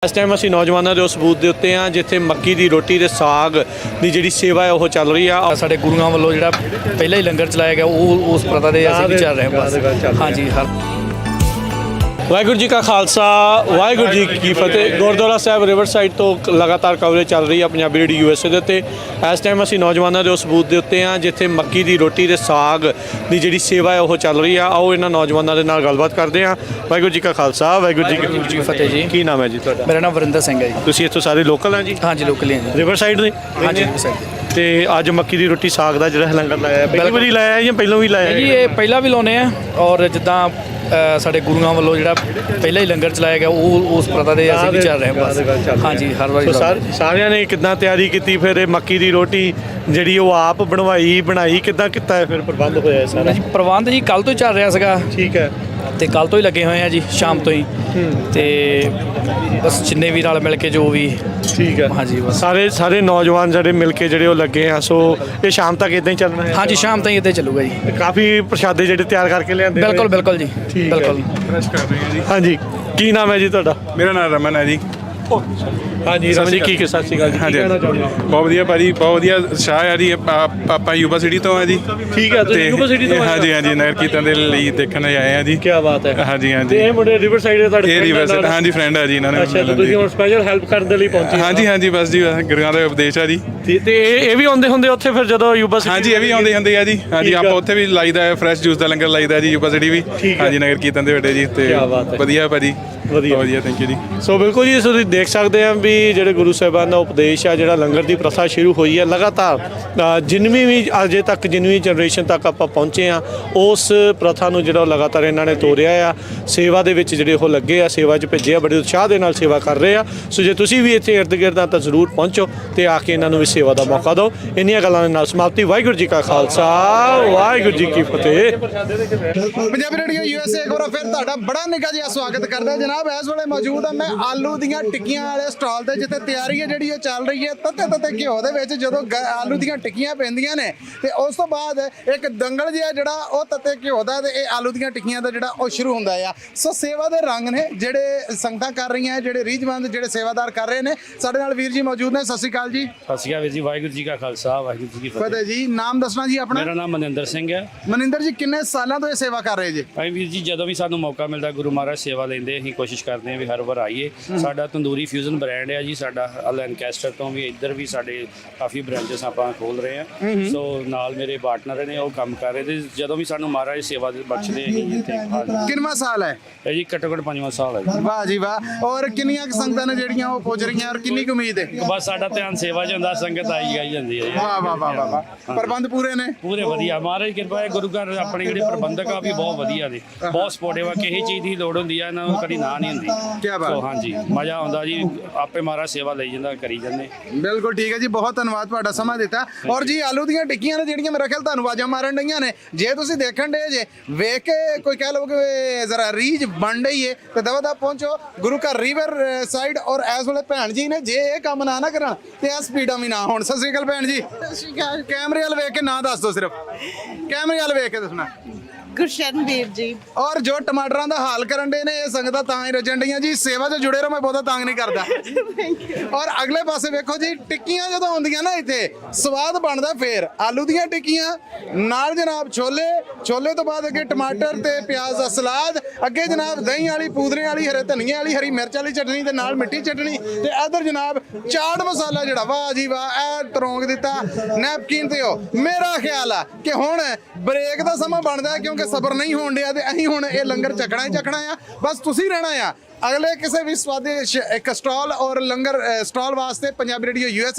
इस टाइम असीं नौजवानों के उस बूथ के उत्ते हाँ जिथे मक्की की रोटी ते साग की जिहड़ी सेवा है वो चल रही है। साडे गुरुआं वालों जिहड़ा पहला ही लंगर चलाया गया वो उस प्रथा दे असीं भी चल रहे हैं बस। हाँ जी हर वाहिगुरू जी का खालसा वाहिगुरू जी की फतेह। गुरुद्वारा साहब रिवर साइड तो लगातार कवरेज चल रही है पंजाबी रेडियो यूएसए के उत्ते। इस टाइम असीं नौजवानों के उस बूथ के उत्ते हाँ जिथे मक्की की रोटी ते साग की जिहड़ी सेवा है वो चल रही है। आओ इन्हां नौजवानों के नाल गलबात करते हैं। वाहिगुरू जी का खालसा वाहिगुरू जी की फतेह जी। की नाम है जी तुहाडा? मेरा नाम वरिंदर सिंह है जी। तुसीं इत्थों सारे लोकल हैं जी? हाँ जी लोकल ही हैं जी। रिवर साइड ने? हाँ जी रिवर साइड ਤੇ ਅੱਜ ਮੱਕੀ ਦੀ ਰੋਟੀ ਸਾਗ ਦਾ ਜਿਹੜਾ ਲੰਗਰ ਲਾਇਆ ਪਹਿਲੀ ਵਾਰੀ ਲਾਇਆ ਜਾਂ ਪਹਿਲਾਂ ਵੀ ਲਾਇਆ जी। ये ਪਹਿਲਾਂ ਵੀ ਲਾਉਨੇ ਆ ਔਰ ਜਿੱਦਾਂ ਸਾਡੇ ਗੁਰੂਆਂ ਵੱਲੋਂ ਜਿਹੜਾ ਪਹਿਲਾ ਹੀ ਲੰਗਰ ਚਲਾਇਆ ਗਿਆ ਉਹ ਉਸ ਪ੍ਰਥਾ ਦੇ ਅਸੀਂ ਵੀ ਚੱਲ ਰਹੇ ਹਾਂ ਬਸ। ਹਾਂ ਜੀ ਹਰ ਵਾਰੀ ਸਾਰਿਆਂ ਨੇ ਕਿੱਦਾਂ ਤਿਆਰੀ ਕੀਤੀ ਫਿਰ ਇਹ ਮੱਕੀ ਦੀ ਰੋਟੀ ਜਿਹੜੀ ਉਹ ਆਪ ਬਣਾਈ ਕਿੱਦਾਂ ਕੀਤਾ ਹੈ ਫਿਰ ਪ੍ਰਬੰਧ ਹੋਇਆ ਸਾਰਾ? ਜੀ ਪ੍ਰਬੰਧ ਜੀ ਕੱਲ ਤੋਂ ਹੀ ਚੱਲ ਰਿਹਾ ਸੀਗਾ ਠੀਕ ਹੈ ਤੇ ਕੱਲ ਤੋਂ ਹੀ ਲੱਗੇ ਹੋਏ ਆ ਜੀ ਸ਼ਾਮ ਤੋਂ ਹੀ ਤੇ ਬਸ ਜਿੰਨੇ ਵੀ ਨਾਲ ਮਿਲ ਕੇ ਜੋ ਵੀ ਠੀਕ ਹੈ। हाँ जी बस ਸਾਰੇ ਨੌਜਵਾਨ ਜਿਹੜੇ ਮਿਲ ਕੇ ਜਿਹੜੇ ਉਹ ਲੱਗੇ ਆ ਸੋ ਇਹ ਸ਼ਾਮ ਤੱਕ ਇਦਾਂ ਹੀ ਚੱਲਣਾ ਹੈ? हाँ जी शाम तक इतने चलूगा जी। ਕਾਫੀ ਪ੍ਰਸ਼ਾਦੇ ਜਿਹੜੇ ਤਿਆਰ ਕਰਕੇ ਲਿਆਂਦੇ बिल्कुल बिल्कुल जी ठीक है। बिल्कुल। ਫਰੈਸ਼ ਕਰ ਰਹੇ ਹਾਂ ਜੀ। ਹਾਂਜੀ ਕੀ ਨਾਮ ਹੈ ਜੀ ਤੁਹਾਡਾ? ਮੇਰਾ ਨਾਮ ਰਮਨ ਹੈ ਜੀ। ਹਾਂਜੀ ਰਮਨ ਜੀ ਕੀ ਸਤਿ ਸ਼੍ਰੀ ਅਕਾਲ ਜੀ। ਹਾਂਜੀ ਕੀ ਕਹਿਣਾ ਚਾਹੁੰਦੇ ਹੋ? ਬਹੁਤ ਵਧੀਆ ਭਾਜੀ ਬਹੁਤ ਵਧੀਆ ਸ਼ਾਹ ਹੈ ਜੀ। ਆਪਾਂ ਯੂਬਾ ਸਿਟੀ ਤੋਂ ਆ ਜੀ। ਠੀਕ ਹੈ ਤੁਸੀਂ ਯੂਬਾ ਸਿਟੀ ਤੋਂ ਆਏ ਹੋ? ਹਾਂਜੀ ਹਾਂਜੀ ਨਗਰ ਕੀਰਤਨ ਦੇ ਲਈ ਦੇਖਣ ਆਏ ਆ ਜੀ। ਕੀ ਬਾਤ ਹੈ। ਹਾਂਜੀ ਤੇ ਹਾਂਜੀ ਇਹ ਮੁੰਡੇ ਰਿਵਰ ਸਾਈਡ ਦੇ ਤੁਹਾਡੇ ਇਹ friend ਰਿਵਰ ਨਾਲ? ਹਾਂਜੀ ਫਰੈਂਡ ਹੈ ਜੀ ਇਹਨਾਂ ਨੇ। ਅੱਛਾ ਤੇ ਤੁਸੀਂ ਹੁਣ ਸਪੈਸ਼ਲ ਹੈਲਪ ਕਰਨ ਦੇ ਲਈ ਪਹੁੰਚੇ ਹੋ? ਹਾਂਜੀ ਹਾਂਜੀ ਬਸ ਜੀ ਗੁਰੂਆਂ ਦਾ ਉਪਦੇਸ਼ ਆ ਜੀ। ਤੇ ਇਹ ਵੀ ਆਉਂਦੇ ਹੁੰਦੇ ਉੱਥੇ ਫਿਰ ਜਦੋਂ ਯੂਬਾ ਸਿਟੀ? ਹਾਂਜੀ ਇਹ ਵੀ ਆਉਂਦੇ ਹੁੰਦੇ ਆ ਜੀ। ਹਾਂਜੀ ਠੀਕ ਆ। ਆਪਾਂ ਉੱਥੇ ਵੀ ਲਾਈਦਾ ਹੈ ਫਰੈਸ਼ ਜੂਸ ਦਾ ਲੰਗਰ ਲਾਈਦਾ ਜੀ ਯੂਬਾ ਸਿਟੀ ਵੀ। ਠੀਕ ਆ। ਹਾਂਜੀ ਨਗਰ ਕੀਰਤਨ ਦੇ ਵੱਡੇ ਜੀ ਤੇ ਕਿਆ ਬਾਤ ਹੈ। ਵਧੀਆ ਭਾਜੀ ਵਧੀਆ। ਵਧੀਆ ਥੈਂਕ ਯੂ ਜੀ। ਸੋ ਬਿਲਕੁਲ ਜੀ ਤੁਸੀਂ ਦੇਖ ਸਕਦੇ ਆ ਵੀ ਜਿਹੜੇ ਗੁਰੂ ਸਾਹਿਬਾਨ ਦਾ ਉਪਦੇਸ਼ ਆ ਜਿਹੜਾ ਲੰਗਰ ਦੀ ਪ੍ਰਥਾ ਸ਼ੁਰੂ ਹੋਈ ਹੈ ਲਗਾਤਾਰ ਜਿੰਨੀ ਵੀ ਅਜੇ ਤੱਕ ਜਿੰਨੀ ਜਨਰੇਸ਼ਨ ਤੱਕ ਆਪਾਂ ਪਹੁੰਚੇ ਆ ਉਸ ਪ੍ਰਥਾ ਨੂੰ ਜਿਹੜਾ ਲਗਾਤਾਰ ਇਹਨਾਂ ਨੇ ਤੋਰਿਆ ਆ। ਸੇਵਾ ਦੇ ਵਿੱਚ ਜਿਹੜੇ ਉਹ ਲੱਗੇ ਆ ਸੇਵਾ 'ਚ ਭੇਜੇ ਆ ਬੜੇ ਉਤਸ਼ਾਹ ਦੇ ਨਾਲ ਸੇਵਾ ਕਰ ਰਹੇ ਆ। ਸੋ ਜੇ ਤੁਸੀਂ ਵੀ ਇੱਥੇ ਇਰਦ ਗਿਰਦ ਆ ਤਾਂ ਜ਼ਰੂਰ ਪਹੁੰਚੋ ਤੇ ਆ ਕੇ ਇਹਨਾਂ ਨੂੰ ਵੀ ਸੇਵਾ ਦਾ ਮੌਕਾ ਦਿਓ। ਇੰਨੀਆਂ ਗੱਲਾਂ ਦੇ ਨਾਲ ਸਮਾਪਤੀ। ਵਾਹਿਗੁਰੂ ਜੀ ਕਾ ਖਾਲਸਾ ਵਾਹਿਗੁਰੂ ਜੀ ਕੀ ਫਤਿਹ। ਪੰਜਾਬੀ ਰੇਡੀਓ यूएसए एक बार फिर ਤੁਹਾਡਾ ਬੜਾ ਨਿੱਘਾ ਜਿਹਾ ਸਵਾਗਤ ਕਰਦਾ ਜਨਾਬ। ਇਸ ਵੇਲੇ ਮੌਜੂਦ ਹਾਂ ਮੈਂ ਆਲੂ ਦੀਆਂ ਟਿੱਕੀਆਂ ਵਾਲੇ ਸਟਾਲ ਤੇ ਜਿੱਥੇ ਤਿਆਰੀ ਹੈ ਜਿਹੜੀ ਉਹ ਚੱਲ ਰਹੀ ਹੈ ਤੱਤੇ ਘਿਓ ਦੇ ਵਿੱਚ। ਜਦੋਂ ਆਲੂ ਦੀਆਂ ਟਿੱਕੀਆਂ ਪੈਂਦੀਆਂ ਨੇ ਤੇ ਉਸ ਤੋਂ ਬਾਅਦ ਇੱਕ ਦੰਗਲ ਜਿਹਾ ਜਿਹੜਾ ਉਹ ਤੱਤੇ ਘਿਓ ਦਾ ਤੇ ਇਹ ਆਲੂ ਦੀਆਂ ਟਿੱਕੀਆਂ ਦਾ ਜਿਹੜਾ ਉਹ ਸ਼ੁਰੂ ਹੁੰਦਾ ਆ। ਸੋ ਸੇਵਾ ਦੇ ਰੰਗ ਨੇ ਜਿਹੜੇ ਸੰਗਤਾਂ ਕਰ ਰਹੀਆਂ ਜਿਹੜੇ ਰੀਝਵੰਦ ਜਿਹੜੇ ਸੇਵਾਦਾਰ ਕਰ ਰਹੇ ਨੇ। ਸਾਡੇ ਨਾਲ ਵੀਰ ਜੀ ਮੌਜੂਦ ਨੇ। ਸਤਿ ਸ਼੍ਰੀ ਅਕਾਲ ਜੀ। ਸਤਿ ਸ਼੍ਰੀ ਅਕਾਲ ਵੀਰ ਜੀ। ਵਾਹਿਗੁਰੂ ਜੀ ਕਾ ਖਾਲਸਾ ਵਾਹਿਗੁਰੂ ਜੀ ਕੀ ਫਤਿਹ। ਫਤਿਹ ਜੀ। ਨਾਮ ਦੱਸਣਾ ਜੀ ਆਪਣਾ? ਮੇਰਾ ਨਾਮ ਮਨਿੰਦਰ ਸਿੰਘ ਹੈ। ਮਨਿੰਦਰ ਜੀ ਕਿੰਨੇ ਸਾਲਾਂ ਤੋਂ ਇਹ ਸੇਵਾ ਕਰ ਰਹੇ ਜੀ? ਭਾਈ ਵੀਰ ਜੀ ਜਦੋਂ ਵੀ ਸਾਨੂੰ ਮੌਕਾ ਮਿਲਦਾ ਗੁਰੂ ਮਹਾਰਾਜ ਸੇਵਾ ਲੈਂਦੇ ਅਸੀਂ ਕੋਸ਼ਿਸ਼ ਕਰਦੇ ਹਾਂ ਵੀ ਹਰ ਵਾਰ ਆਈਏ। ਸਾਡਾ ਤੰਦੂਰੀ ਫਿਊਜ਼ਨ ਬ੍ਰਾਂਡ ਹੈ ਜੀ। ਸਾਡਾ ਲੈਂਕੈਸਟਰ ਤੋਂ ਵੀ ਇੱਧਰ ਵੀ ਸਾਡੇ ਕਾਫੀ ਬ੍ਰਾਂਚਸ ਆਪਾਂ ਖੋਲ ਰਹੇ ਹਾਂ। ਸੋ ਨਾਲ ਮੇਰੇ ਪਾਰਟਨਰ ਨੇ ਉਹ ਕੰਮ ਕਰ ਰਹੇ ਤੇ ਜਦੋਂ ਵੀ ਸਾਨੂੰ ਮਹਾਰਾਜ ਸੇਵਾ ਦੇ ਬਖਸ਼ਦੇ ਅਸੀਂ ਇੱਥੇ ਕਿੰਨਵਾਂ ਸਾਲ ਹੈ ਇਹ ਜੀ? ਘੱਟੋ ਘੱਟ 5ਵਾਂ ਸਾਲ ਹੈ ਜੀ। ਵਾਹ ਜੀ ਵਾਹ। ਔਰ ਕਿੰਨੀਆਂ ਕੁ ਸੰਗਤਾਂ ਨੇ ਜਿਹੜੀਆਂ ਉਹ ਪੁੱਜ ਰਹੀਆਂ ਔਰ ਕਿੰਨੀ ਕੁ ਉਮੀਦ ਹੈ? ਬਸ ਸਾਡਾ ਧਿਆਨ ਸੇਵਾ 'ਚ ਹੁੰਦਾ ਸੰਗਤ ਆਈ ਜਾਂਦੀ ਹੈ ਜੀ। ਵਾਹ ਵਾਹ ਵਾਹ ਵਾਹ ਵਾਹ। ਪ੍ਰਬੰਧ ਪੂਰੇ ਨੇ? ਪੂਰੇ ਵਧੀਆ ਮਹਾਰਾਜ ਕਿਰਪਾ ਹੈ। ਗੁਰੂ ਘਰ ਆਪਣੇ ਜਿਹੜੇ ਪ੍ਰਬੰਧਕ ਆ ਵੀ ਬਹੁਤ ਵਧੀਆ ਨੇ ਬਹੁਤ ਸਪੋਰਟਿਵ ਆ। ਕਿਸੇ ਚੀਜ਼ ਦੀ ਲੋੜ ਹੁੰਦੀ ਆ ਇਹਨਾਂ ਨੂੰ ਕਦੀ ਨਾ ਨਹੀਂ ਹੁੰਦੀ। ਕੀ ਬਾਤ। ਸੋ ਹਾਂਜੀ ਮਜ਼ਾ ਆਉਂਦਾ ਜੀ। ਆਪੇ ਮਹਾਰਾਜ ਸੇਵਾ ਲਈ ਜਾਂਦਾ ਕਰੀ ਜਾਂਦੇ। ਬਿਲਕੁਲ ਠੀਕ ਹੈ ਜੀ। ਬਹੁਤ ਧੰਨਵਾਦ ਤੁਹਾਡਾ ਸਮਾਂ ਦਿੱਤਾ। ਔਰ ਜੀ ਆਲੂ ਦੀਆਂ ਟਿੱਕੀਆਂ ਨੇ ਜਿਹੜੀਆਂ ਮੇਰਾ ਖਿਆਲ ਤੁਹਾਨੂੰ ਆਵਾਜ਼ਾਂ ਮਾਰਨ ਡਈਆਂ ਨੇ। ਜੇ ਤੁਸੀਂ ਦੇਖਣ ਡੇ ਜੇ ਵੇਖ ਕੇ ਕੋਈ ਕਹਿ ਲਓ ਕਿ ਜ਼ਰਾ ਰੀਝ ਬਣ ਰਹੀ ਹੈ ਤੇ ਦਵਾ ਦਾ ਪਹੁੰਚੋ ਗੁਰੂ ਘਰ ਰਿਵਰ ਸਾਈਡ। ਔਰ ਇਸ ਵੇਲੇ ਭੈਣ ਜੀ ਨੇ ਜੇ ਇਹ ਕੰਮ ਨਾ ਕਰਨ ਤੇ ਆ ਸਪੀਡਾਂ ਵੀ ਨਾ ਹੋਣ। ਸਤਿ ਸ਼੍ਰੀ ਅਕਾਲ ਭੈਣ ਜੀ। ਸਤਿ ਸ਼੍ਰੀ ਅਕਾਲ। ਕੈਮਰੇ ਵਾਲ ਵੇਖ ਕੇ ਨਾਂ ਦੱਸ ਦਿਓ ਸਿਰਫ। ਕੈਮਰੇ ਵਾਲ ਵੇਖ ਕੇ ਦੱਸਣਾ। ਗੁਰਸ਼ਰਨਵੀਰ ਜੀ। ਔਰ ਜੋ ਟਮਾਟਰਾਂ ਦਾ ਹਾਲ ਕਰਨ ਦੇ ਨੇ ਇਹ ਸੰਗਤਾਂ ਤਾਂ ਹੀ ਰਜਣ ਡੀਆਂ ਜੀ। ਸੇਵਾ 'ਚ ਜੁੜੇ ਰਹੋ। ਮੈਂ ਬਹੁਤਾ ਤੰਗ ਨਹੀਂ ਕਰਦਾ। ਔਰ ਅਗਲੇ ਪਾਸੇ ਵੇਖੋ ਜੀ ਟਿੱਕੀਆਂ ਜਦੋਂ ਆਉਂਦੀਆਂ ਨਾ ਇੱਥੇ ਸਵਾਦ ਬਣਦਾ ਫੇਰ। ਆਲੂ ਦੀਆਂ ਟਿੱਕੀਆਂ ਨਾਲ ਜਨਾਬ ਛੋਲੇ ਤੋਂ ਬਾਅਦ ਅੱਗੇ ਟਮਾਟਰ ਤੇ ਪਿਆਜ਼ ਦਾ ਸਲਾਦ। ਅੱਗੇ ਜਨਾਬ ਦਹੀਂ ਵਾਲੀ ਪੂਦਰੇ ਵਾਲੀ ਹਰੇ ਧਨੀਏ ਵਾਲੀ ਹਰੀ ਮਿਰਚ ਵਾਲੀ ਚਟਨੀ ਤੇ ਨਾਲ ਮਿੱਠੀ ਚਟਨੀ ਤੇ ਇਧਰ ਜਨਾਬ ਚਾਟ ਮਸਾਲਾ ਜਿਹੜਾ ਵਾਹ ਜੀ ਵਾਹ ਇਹ ਤਰੋਂਗ ਦਿੱਤਾ ਨੈਪਕਿਨ ਤੇ। ਉਹ ਮੇਰਾ ਖਿਆਲ ਆ ਕਿ ਹੁਣ ਬ੍ਰੇਕ ਦਾ ਸਮਾਂ ਬਣਦਾ ਕਿਉਂਕਿ ਸਬਰ ਨਹੀਂ ਹੋਣ ਡਿਆ ਤੇ ਅਸੀਂ ਹੁਣ ਇਹ ਲੰਗਰ ਚੱਕਣਾ ਹੀ ਚੱਕਣਾ ਆ। ਬਸ ਤੁਸੀਂ ਰਹਿਣਾ ਆ ਅਗਲੇ ਕਿਸੇ ਵੀ ਸਵਾਦਿਸ਼ਟ ਇੱਕ ਸਟਾਲ ਔਰ ਲੰਗਰ ਸਟਾਲ ਵਾਸਤੇ ਪੰਜਾਬੀ ਰੇਡੀਓ यूएसए